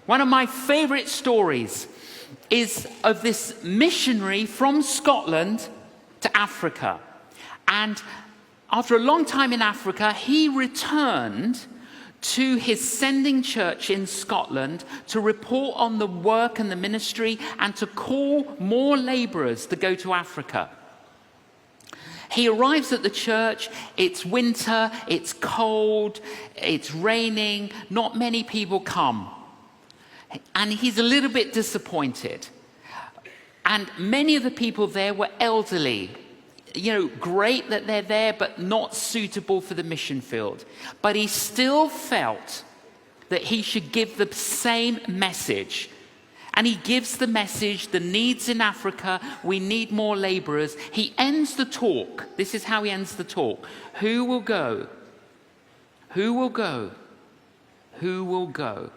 One of my favorite stories is of this missionary from Scotland to Africa. And after a long time in Africa, he returned to his sending church in Scotland to report on the work and the ministry and to call more laborers to go to Africa. He arrives at the church, it's winter, it's cold, it's raining, not many people come. And he's a little bit disappointed. And many of the people there were elderly. Great that they're there, but not suitable for the mission field. But he still felt that he should give the same message. And he gives the message, the needs in Africa, we need more laborers. He ends the talk. This is how he ends the talk. Who will go? Who will go? Who will go?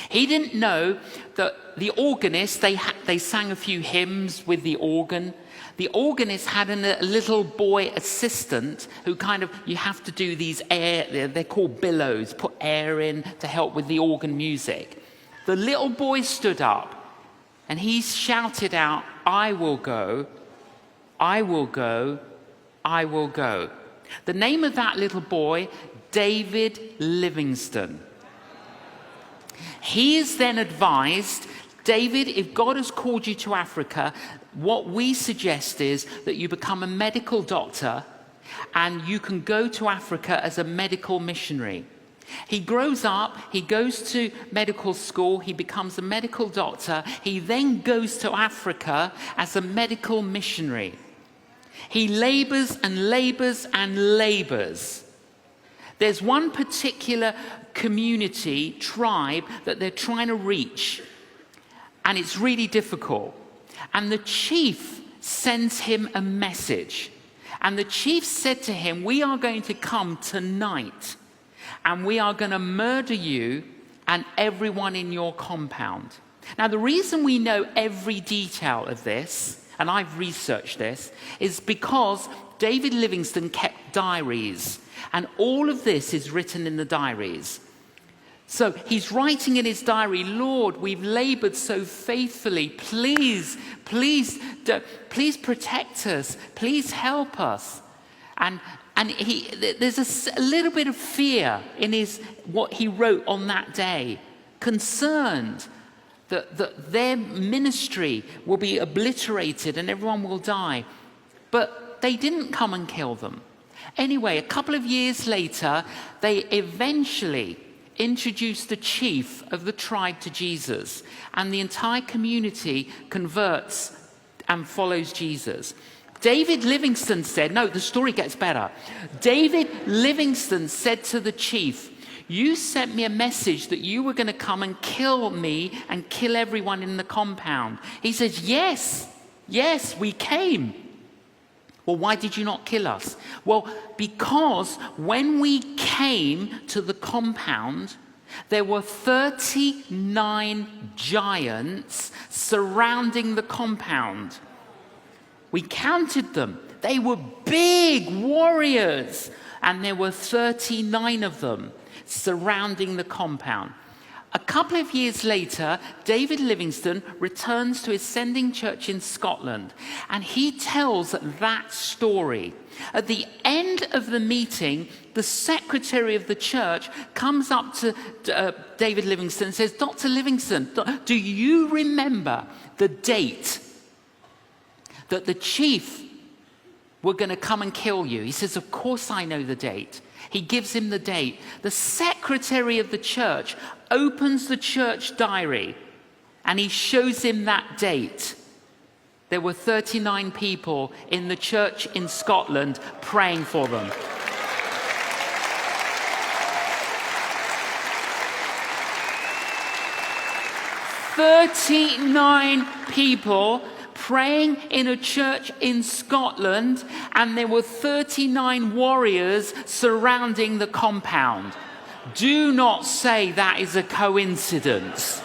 He didn't know that the organist, they sang a few hymns with the organ. The organist had a little boy assistant who you have to do these they're called billows, put air in to help with the organ music. The little boy stood up and he shouted out, I will go, I will go, I will go. The name of that little boy, David Livingstone. He is then advised, David, if God has called you to Africa, what we suggest is that you become a medical doctor and you can go to Africa as a medical missionary. He grows up, he goes to medical school, he becomes a medical doctor. He then goes to Africa as a medical missionary. He labors and labors and labors. There's one particular community, tribe, that they're trying to reach, and it's really difficult. And the chief sends him a message. And the chief said to him, we are going to come tonight, and we are going to murder you and everyone in your compound. Now, the reason we know every detail of this, and I've researched this, is because David Livingstone kept diaries. And all of this is written in the diaries. So he's writing in his diary, Lord, we've labored so faithfully. Please protect us. Please help us. And there's a little bit of fear in what he wrote on that day, concerned that their ministry will be obliterated and everyone will die. But they didn't come and kill them. Anyway, a couple of years later, they eventually introduced the chief of the tribe to Jesus, and the entire community converts and follows Jesus. David Livingstone said, no, the story gets better. David Livingstone said to the chief, you sent me a message that you were going to come and kill me and kill everyone in the compound. He says, yes, we came. Well, why did you not kill us? Well, because when we came to the compound, there were 39 giants surrounding the compound. We counted them. They were big warriors, and there were 39 of them surrounding the compound. A couple of years later, David Livingstone returns to his sending church in Scotland, and he tells that story. At the end of the meeting, the secretary of the church comes up to David Livingstone and says, Dr. Livingstone, do you remember the date that the chief were going to come and kill you? He says, of course I know the date. He gives him the date. The secretary of the church opens the church diary and he shows him that date. There were 39 people in the church in Scotland praying for them. "39 people praying in a church in Scotland, and there were 39 warriors surrounding the compound. Do not say that is a coincidence.